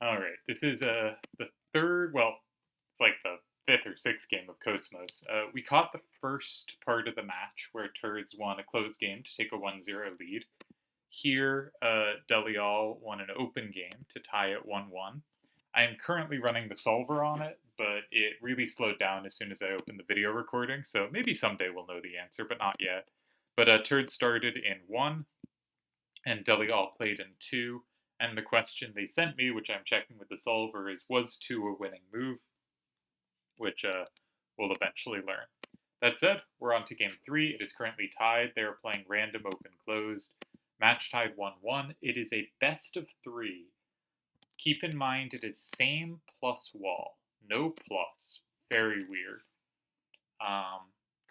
All right, this is the third. Well, it's like the fifth or sixth game of KOS-MOS. We caught the first part of the match where Turdz won a close game to take a 1-0 lead. Here, Delial won an open game to tie it 1-1. I am currently running the solver on it, but it really slowed down as soon as I opened the video recording, so maybe someday we'll know the answer, but not yet. But Turd started in 1, and Delial played in 2, and the question they sent me, which I'm checking with the solver, is was 2 a winning move? Which we'll eventually learn. That said, we're on to game 3. It is currently tied. They are playing random open closed. Match tied 1-1. It is a best of 3. Keep in mind it is same plus wall. No plus. Very weird.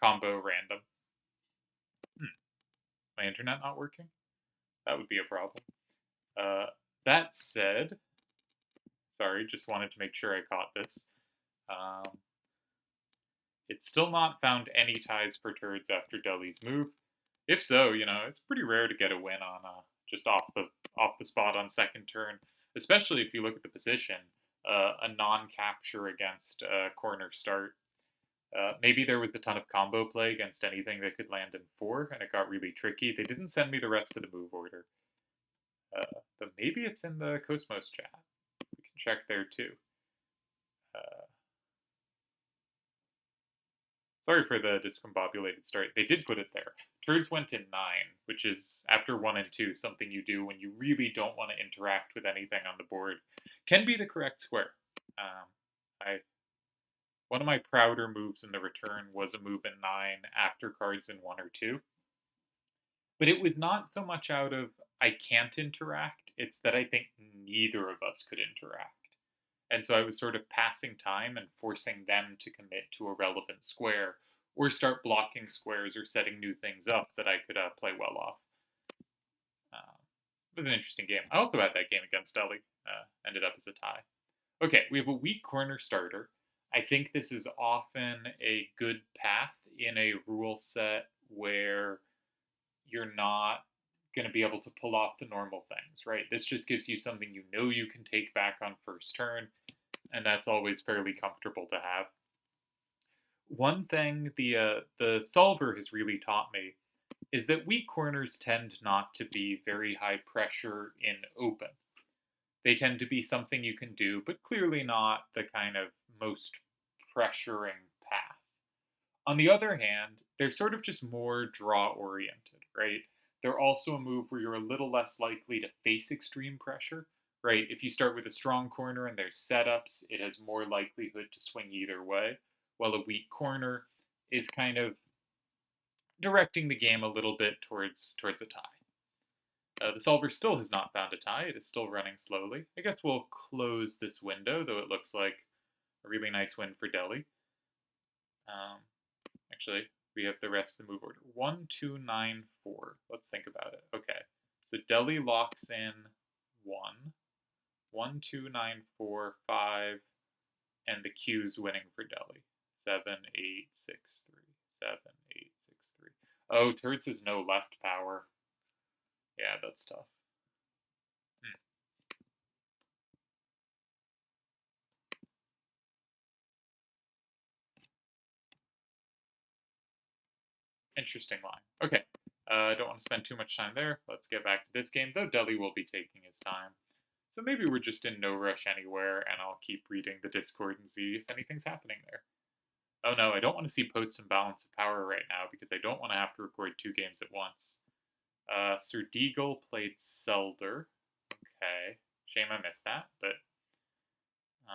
Combo random. My internet not working? That would be a problem. That said, sorry, just wanted to make sure I caught this. It's still not found any ties for Turdz after Deli's move. If so, it's pretty rare to get a win on just off the spot on second turn, especially if you look at the position. A non-capture against corner start. Maybe there was a ton of combo play against anything that could land in 4, and it got really tricky. They didn't send me the rest of the move order. But maybe it's in the KOS-MOS chat. We can check there too. Sorry for the discombobulated start. They did put it there. Turdz went in 9, which is, after 1 and 2, something you do when you really don't want to interact with anything on the board. Can be the correct square. One of my prouder moves in the return was a move in 9 after cards in 1 or 2. But it was not so much out of I can't interact, it's that I think neither of us could interact. And so I was sort of passing time and forcing them to commit to a relevant square or start blocking squares or setting new things up that I could play well off. It was an interesting game. I also had that game against Deli. Ended up as a tie. Okay, we have a weak corner starter. I think this is often a good path in a rule set where you're not going to be able to pull off the normal things, right? This just gives you something you can take back on first turn, and that's always fairly comfortable to have. One thing the solver has really taught me is that weak corners tend not to be very high pressure in open. They tend to be something you can do, but clearly not the kind of most pressuring path. On the other hand, they're sort of just more draw oriented, right? They're also a move where you're a little less likely to face extreme pressure, right? If you start with a strong corner and there's setups, it has more likelihood to swing either way, while a weak corner is kind of directing the game a little bit towards a tie. The solver still has not found a tie. It is still running slowly. I guess we'll close this window, though it looks like a really nice win for Deli. Actually, we have the rest of the move order. 1, 2, 9, 4. Let's think about it. Okay, so Deli locks in 1. 1, 2, 9, 4, 5, and the Q's winning for Deli. 7, 8, 6, 3. 7, 8, 6, 3. Oh, Turdz has no left power. Yeah, that's tough. Interesting line. Okay, I don't want to spend too much time there. Let's get back to this game, though Deli will be taking his time. So maybe we're just in no rush anywhere, and I'll keep reading the Discord and see if anything's happening there. Oh no, I don't want to see post and balance of power right now because I don't want to have to record 2 games at once. Sir Deagle played Selder. Okay, shame I missed that, but I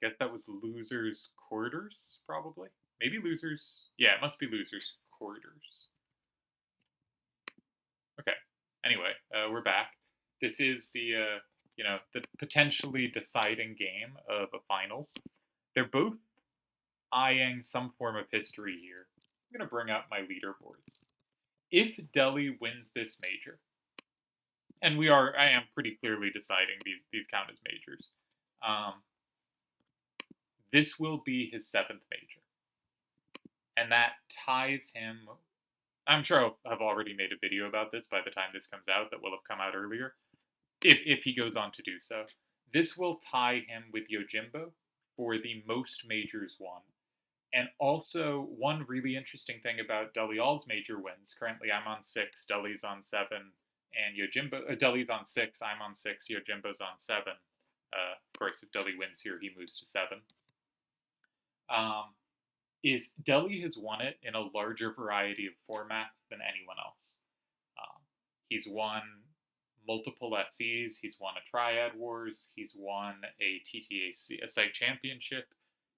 guess that was losers' quarters, probably. Maybe losers. Yeah, it must be losers' quarters. Okay. Anyway, we're back. This is the the potentially deciding game of a finals. They're both eyeing some form of history here. I'm gonna bring up my leaderboards. If Deli wins this major, and I am pretty clearly deciding these count as majors. This will be his 7th major, and that ties him. I'm sure I'll have already made a video about this by the time this comes out that will have come out earlier. if he goes on to do so. This will tie him with Yojimbo for the most majors won. And also, one really interesting thing about Delial's major wins. Currently, I'm on 6, Deli's on 7, and Deli's on 6, I'm on 6, Yojimbo's on 7. Of course, if Deli wins here, he moves to 7. Is Deli has won it in a larger variety of formats than anyone else. He's won multiple SEs, he's won a Triad Wars, he's won a TTAC, a site championship,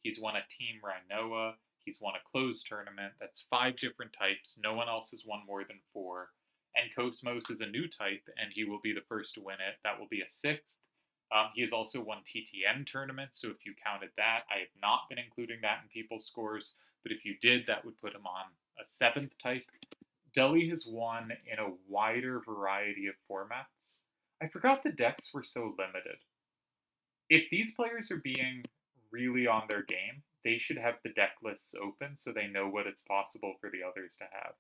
he's won a Team Rhinoa, he's won a closed tournament. That's 5 different types. No one else has won more than 4. And KOS-MOS is a new type, and he will be the first to win it. That will be a 6th. He has also won TTN tournaments, so if you counted that, I have not been including that in people's scores, but if you did, that would put him on a 7th type. Deli has won in a wider variety of formats. I forgot the decks were so limited. If these players are being really on their game, they should have the deck lists open so they know what it's possible for the others to have.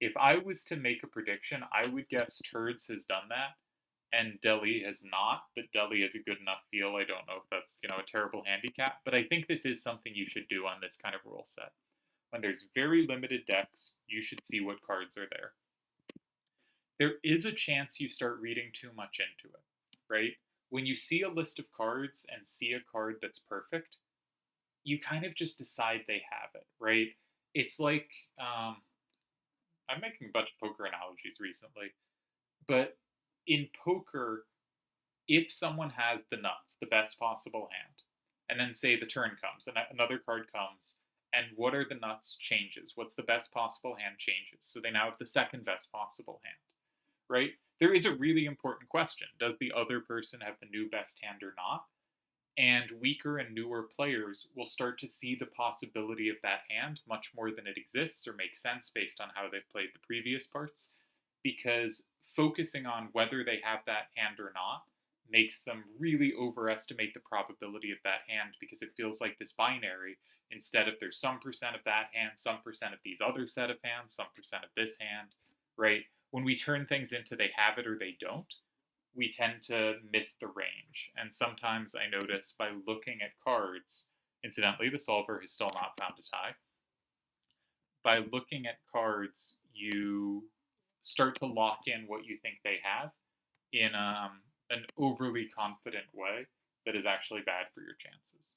If I was to make a prediction, I would guess Turdz has done that, and Deli has not, but Deli has a good enough feel. I don't know if that's, a terrible handicap, but I think this is something you should do on this kind of rule set. When there's very limited decks, you should see what cards are there. There is a chance you start reading too much into it, right? When you see a list of cards and see a card that's perfect, you kind of just decide they have it, right? It's like, I'm making a bunch of poker analogies recently, but in poker, if someone has the nuts, the best possible hand, and then say the turn comes and another card comes, and what are the nuts changes? What's the best possible hand changes? So they now have the second best possible hand, right? There is a really important question. Does the other person have the new best hand or not? And weaker and newer players will start to see the possibility of that hand much more than it exists or makes sense based on how they've played the previous parts, because focusing on whether they have that hand or not makes them really overestimate the probability of that hand, because it feels like this binary, instead of there's some percent of that hand, some percent of these other set of hands, some percent of this hand, right? When we turn things into they have it or they don't, we tend to miss the range. And sometimes I notice by looking at cards, incidentally, the solver has still not found a tie. By looking at cards, you start to lock in what you think they have in an overly confident way that is actually bad for your chances.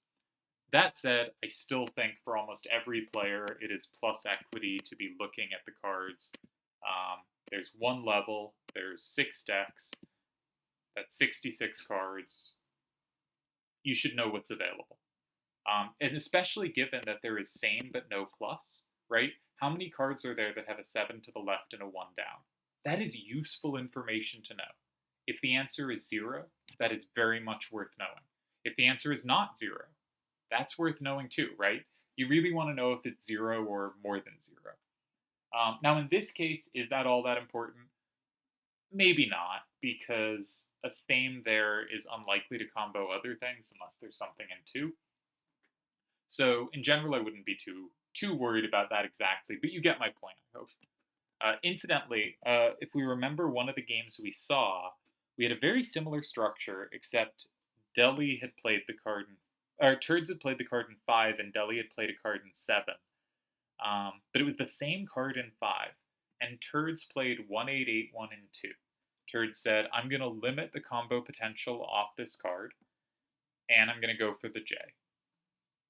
That said, I still think for almost every player, it is plus equity to be looking at the cards. There's 1 level, there's 6 decks, that's 66 cards. You should know what's available. And especially given that there is same but no plus, right? How many cards are there that have a 7 to the left and a 1 down? That is useful information to know. If the answer is 0, that is very much worth knowing. If the answer is not 0, that's worth knowing too, right? You really want to know if it's 0 or more than 0. Now, in this case, is that all that important? Maybe not, because a same there is unlikely to combo other things unless there's something in 2. So, in general, I wouldn't be too worried about that exactly, but you get my point, I hope. Incidentally, if we remember one of the games we saw, we had a very similar structure, except Deli had played the card Turdz had played the card in 5, and Deli had played a card in 7. But it was the same card in 5, and Turdz played 1881 in 2. Turdz said, I'm going to limit the combo potential off this card, and I'm going to go for the J.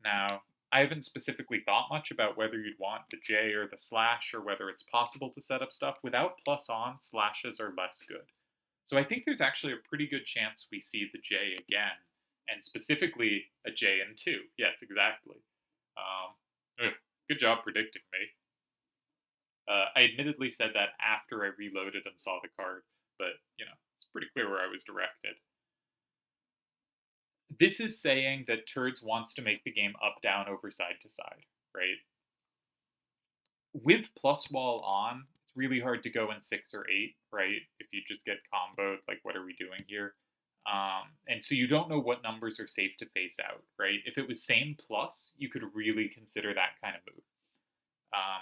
Now, I haven't specifically thought much about whether you'd want the J or the slash, or whether it's possible to set up stuff. Without plus on, slashes are less good. So I think there's actually a pretty good chance we see the J again, and specifically a J in 2. Yes, exactly. Good job predicting me. I admittedly said that after I reloaded and saw the card, but, it's pretty clear where I was directed. This is saying that Turdz wants to make the game up, down, over, side to side, right? With plus wall on, it's really hard to go in 6 or 8, right? If you just get comboed, like, what are we doing here? And so you don't know what numbers are safe to face out, right? If it was same plus, you could really consider that kind of move.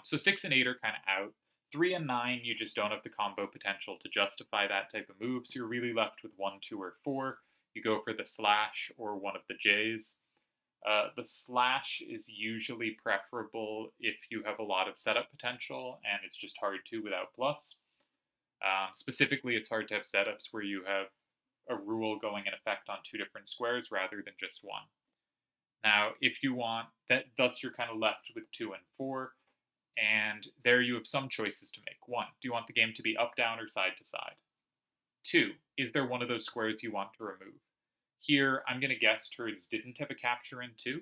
So 6 and 8 are kind of out. 3 and 9, you just don't have the combo potential to justify that type of move, so you're really left with 1, 2, or 4. You go for the slash or one of the J's. The slash is usually preferable if you have a lot of setup potential, and it's just hard to without plus. Specifically, it's hard to have setups where you have a rule going in effect on 2 different squares rather than just 1. Now, if you want that, thus you're kind of left with 2 and 4, and there you have some choices to make. 1, do you want the game to be up, down, or side to side? 2, is there one of those squares you want to remove? Here, I'm going to guess Turdz didn't have a capture in 2,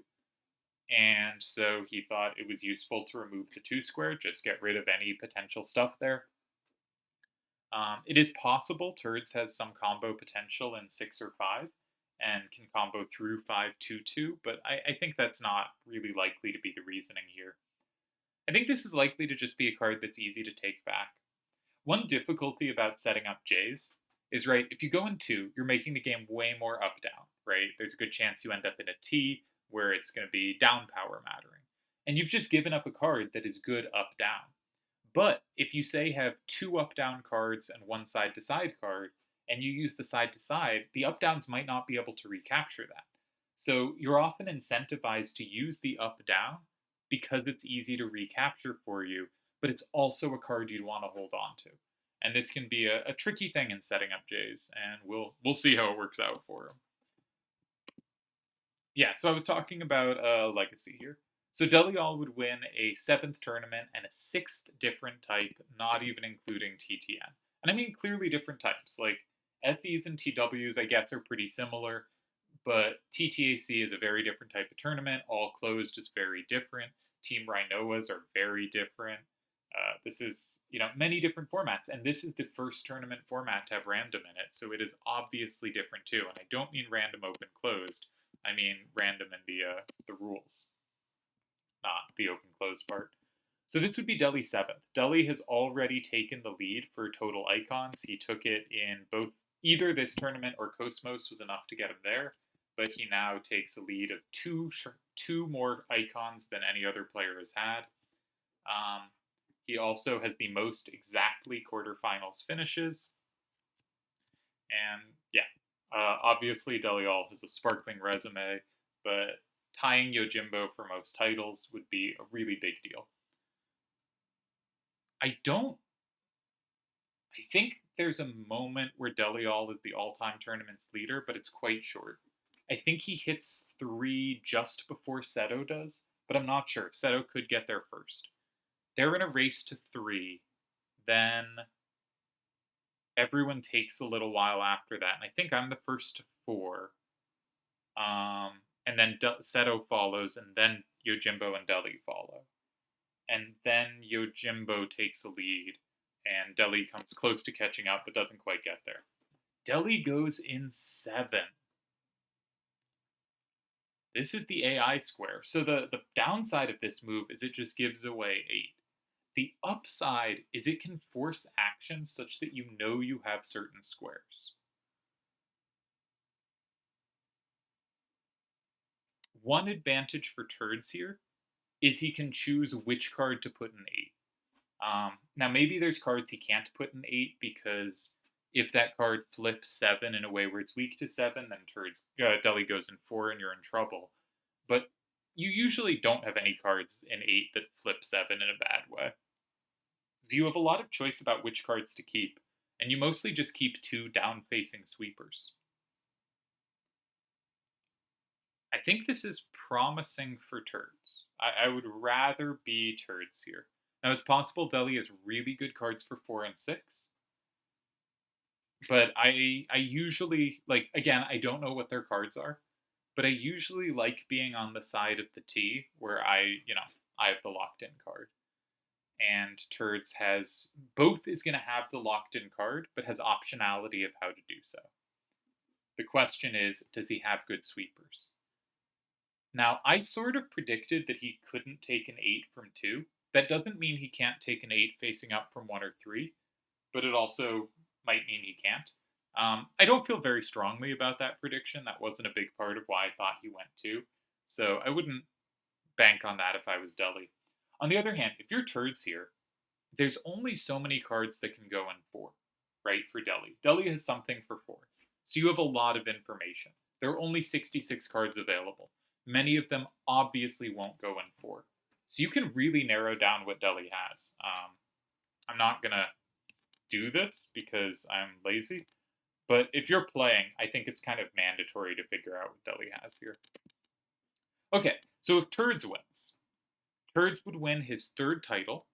and so he thought it was useful to remove the 2 square, just get rid of any potential stuff there. It is possible Turdz has some combo potential in 6 or 5, and can combo through 5, 2, 2, but I think that's not really likely to be the reasoning here. I think this is likely to just be a card that's easy to take back. One difficulty about setting up J's is, right, if you go in 2, you're making the game way more up-down, right? There's a good chance you end up in a T where it's going to be down power mattering. And you've just given up a card that is good up-down. But if you, say, have 2 up-down cards and 1 side-to-side card, and you use the side-to-side, the up-downs might not be able to recapture that. So you're often incentivized to use the up-down because it's easy to recapture for you, but it's also a card you'd want to hold on to. And this can be a tricky thing in setting up Jays, and we'll see how it works out for him. Yeah, so I was talking about Legacy here. So Delial would win a 7th tournament and a 6th different type, not even including TTN. And I mean clearly different types. Like, SEs and TWs, I guess, are pretty similar, but TTAC is a very different type of tournament. All Closed is very different. Team Rhinoas are very different. This is, many different formats, and this is the first tournament format to have random in it, so it is obviously different too. And I don't mean random open closed. I mean random in the rules, not the open closed part. So this would be Deli 7th. Deli has already taken the lead for total icons. He took it in both, either this tournament or KOS-MOS was enough to get him there, but he now takes a lead of two more icons than any other player has had. He also has the most exactly quarterfinals finishes. And yeah, obviously Delial has a sparkling resume, but tying Yojimbo for most titles would be a really big deal. I think there's a moment where Delial is the all-time tournament's leader, but it's quite short. I think he hits 3 just before Seto does, but I'm not sure. Seto could get there first. They're in a race to 3, then everyone takes a little while after that, and I think I'm the first to 4. And then Seto follows, and then Yojimbo and Deli follow. And then Yojimbo takes the lead, and Deli comes close to catching up, but doesn't quite get there. Deli goes in 7. This is the AI square. So the downside of this move is it just gives away 8. The upside is it can force action such that you know you have certain squares. One advantage for Turdz here is he can choose which card to put in 8. Now, maybe there's cards he can't put in 8 because if that card flips 7 in a way where it's weak to 7, then Deli goes in 4 and you're in trouble. But you usually don't have any cards in 8 that flip 7 in a bad way. So you have a lot of choice about which cards to keep, and you mostly just keep 2 down-facing sweepers. I think this is promising for Turdz. I would rather be Turdz here. Now, it's possible Deli has really good cards for 4 and 6, but I usually, again, I don't know what their cards are, but I usually like being on the side of the T where I have the locked-in card. And Turdz has, both is going to have the locked-in card, but has optionality of how to do so. The question is, does he have good sweepers? Now, I sort of predicted that he couldn't take an 8 from 2. That doesn't mean he can't take an 8 facing up from 1 or 3, but it also might mean he can't. I don't feel very strongly about that prediction. That wasn't a big part of why I thought he went 2, so I wouldn't bank on that if I was Deli. On the other hand, if you're Turdz here, there's only so many cards that can go in 4, right, for Deli. Deli has something for 4. So you have a lot of information. There are only 66 cards available. Many of them obviously won't go in 4. So you can really narrow down what Deli has. I'm not going to do this because I'm lazy, but if you're playing, I think it's kind of mandatory to figure out what Deli has here. Okay, so if Turdz wins, Turdz would win his 3rd title.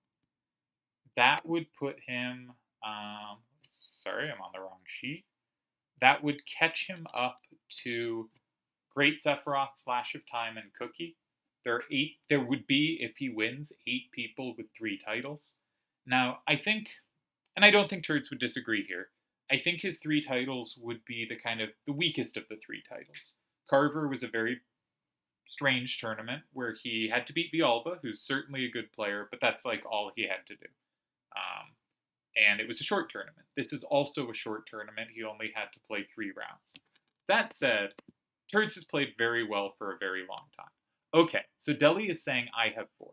That would put him, sorry, I'm on the wrong sheet. That would catch him up to Great Sephiroth, Slash of Time, and Cookie. There would be, if he wins, 8 people with 3 titles. Now, I think, and I don't think Turdz would disagree here, I think his 3 titles would be the weakest of the 3 titles. Carver was a very strange tournament where he had to beat Vialva, who's certainly a good player, but that's like all he had to do. And it was a short tournament. This is also a short tournament. He only had to play 3 rounds. That said, Turdz has played very well for a very long time. Okay, so Deli is saying I have 4.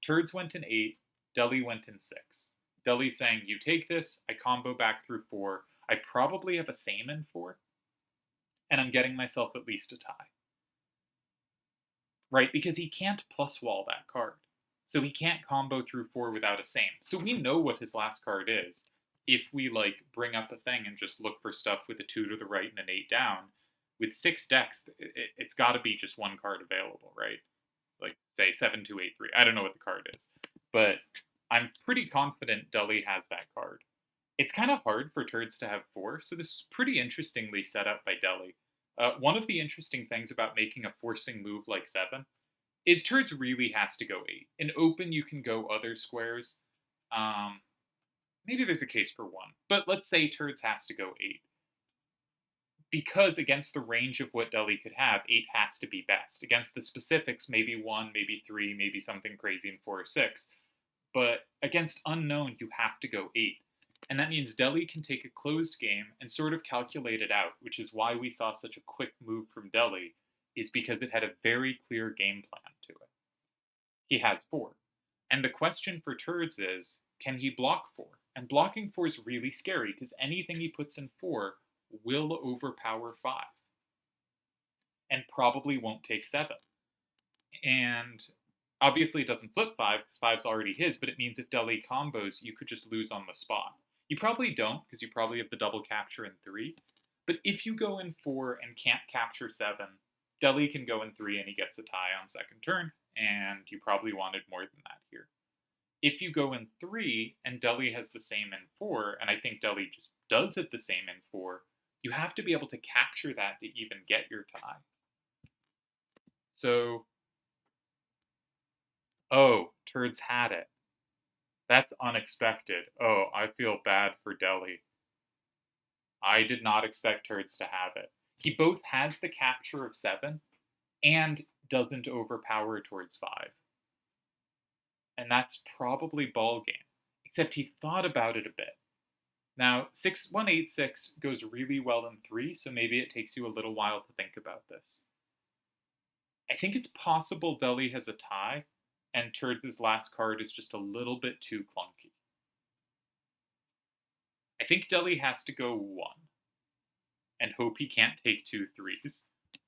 Turdz went in 8. Deli went in 6. Deli's saying you take this, I combo back through 4. I probably have a same in 4. And I'm getting myself at least a tie. Right, because he can't plus wall that card. So he can't combo through 4 without a same. So we know what his last card is. If we bring up a thing and just look for stuff with a 2 to the right and an 8 down, with 6 decks, it's got to be just one card available, right? Like, say, 7-2-8-3. I don't know what the card is. But I'm pretty confident Deli has that card. It's kind of hard for Turdz to have 4, so this is pretty interestingly set up by Deli. One of the interesting things about making a forcing move like 7 is Turdz really has to go 8. In open, you can go other squares. Maybe there's a case for 1, but let's say Turdz has to go 8. Because against the range of what Deli could have, 8 has to be best. Against the specifics, maybe 1, maybe 3, maybe something crazy in 4 or 6. But against unknown, you have to go 8. And that means Deli can take a closed game and sort of calculate it out, which is why we saw such a quick move from Deli, is because it had a very clear game plan to it. He has 4. And the question for Turdz is, can he block 4? And blocking 4 is really scary, because anything he puts in 4 will overpower 5. And probably won't take 7. And obviously it doesn't flip 5, because 5's already his, but it means if Deli combos, you could just lose on the spot. You probably don't, because you probably have the double capture in 3. But if you go in 4 and can't capture 7, Deli can go in 3 and he gets a tie on second turn, and you probably wanted more than that here. If you go in 3 and Deli has the same in 4, and I think Deli just does it the same in 4, you have to be able to capture that to even get your tie. So, oh, Turdz had it. That's unexpected. Oh, I feel bad for Deli. I did not expect Turdz to have it. He both has the capture of 7 and doesn't overpower towards 5. And that's probably ball game. Except he thought about it a bit. Now, 6186 goes really well in 3, so maybe it takes you a little while to think about this. I think it's possible Deli has a tie, and Turdz's last card is just a little bit too clunky. I think Deli has to go 1, and hope he can't take 2 3s,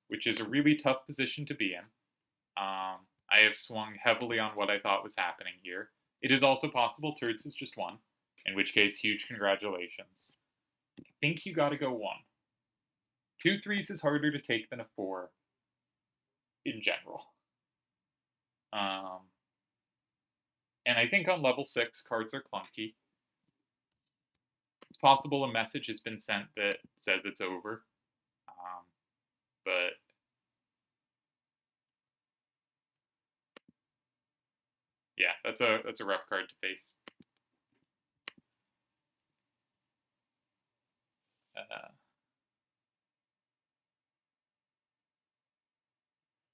which is a really tough position to be in. I have swung heavily on what I thought was happening here. It is also possible Turdz is just 1, in which case, huge congratulations. I think you gotta go 1. 2 3s is harder to take than a 4, in general. And I think on level 6, cards are clunky. It's possible a message has been sent that says it's over. But yeah, that's a rough card to face.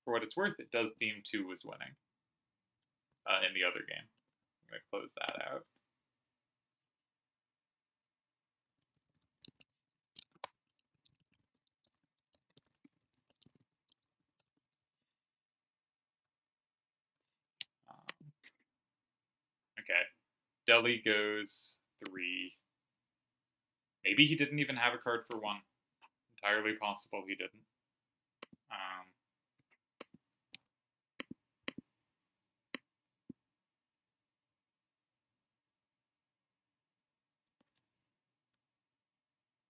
For what it's worth, it does seem 2 was winning in the other game. I'm going to close that out. Okay. Deli goes 3. Maybe he didn't even have a card for 1. Entirely possible he didn't.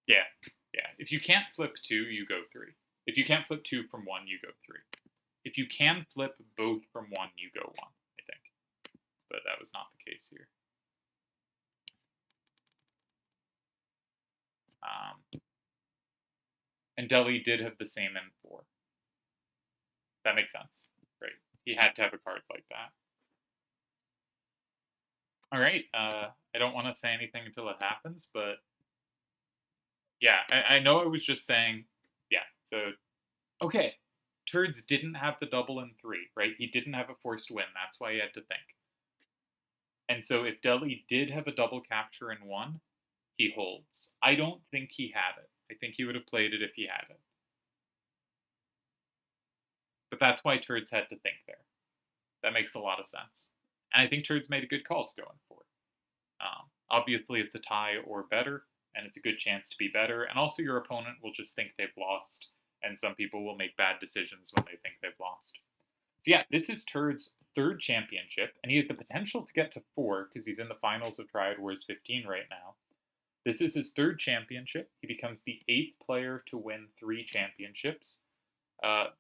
Yeah. If you can't flip 2, you go 3. If you can't flip 2 from 1, you go 3. If you can flip both from 1, you go 1, I think. But that was not the case here. And Deli did have the same M4. That makes sense, right? He had to have a card like that. All right, I don't want to say anything until it happens, but yeah, I know I was just saying, yeah, so, okay, Turdz didn't have the double in 3, right? He didn't have a forced win, that's why he had to think. And so if Deli did have a double capture in 1, he holds. I don't think he had it. I think he would have played it if he had it. But that's why Turdz had to think there. That makes a lot of sense. And I think Turdz made a good call to go in 4. Obviously, it's a tie or better, and it's a good chance to be better. And also, your opponent will just think they've lost, and some people will make bad decisions when they think they've lost. So yeah, this is Turd's 3rd championship, and he has the potential to get to 4 because he's in the finals of Triad Wars 15 right now. This is his 3rd championship. He becomes the 8th player to win 3 championships.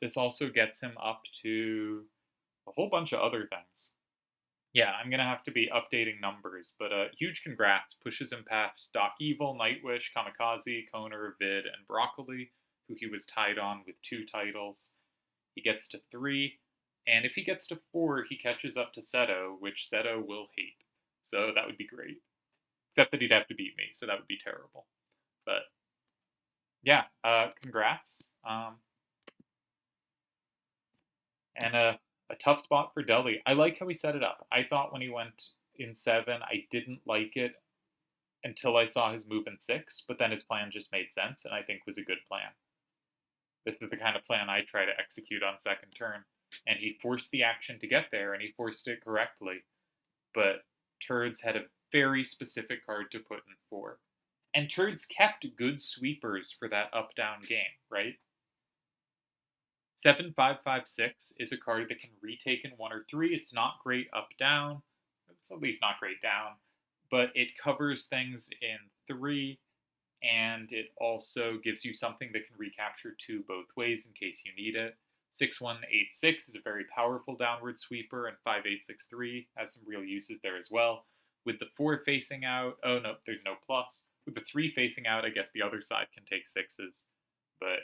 This also gets him up to a whole bunch of other things. Yeah, I'm going to have to be updating numbers, but huge congrats. Pushes him past Doc Evil, Nightwish, Kamikaze, Koner, Vid, and Broccoli, who he was tied on with 2 titles. He gets to 3, and if he gets to 4, he catches up to Seto, which Seto will hate. So that would be great. Except that he'd have to beat me, so that would be terrible. But yeah, congrats. And a tough spot for Deli. I like how he set it up. I thought when he went in 7, I didn't like it until I saw his move in 6, but then his plan just made sense and I think was a good plan. This is the kind of plan I try to execute on 2nd turn. And he forced the action to get there, and he forced it correctly. But Turdz had a very specific card to put in 4. And Turdz kept good sweepers for that up-down game, right? 7556 is a card that can retake in 1 or 3. It's not great up-down. It's at least not great down. But it covers things in 3, and it also gives you something that can recapture 2 both ways in case you need it. 6186 is a very powerful downward sweeper, and 5863 has some real uses there as well. With the 4 facing out, oh no, there's no plus. With the 3 facing out, I guess the other side can take 6s. But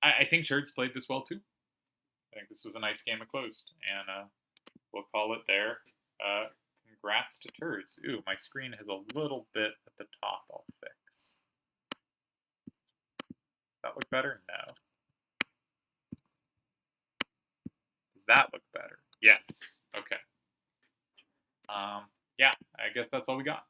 I think Turdz played this well too. I think this was a nice game of closed, and we'll call it there. Congrats to Turdz. Ooh, my screen has a little bit at the top I'll fix. Does that look better? No. Does that look better? Yes. Okay. Yeah, I guess that's all we got.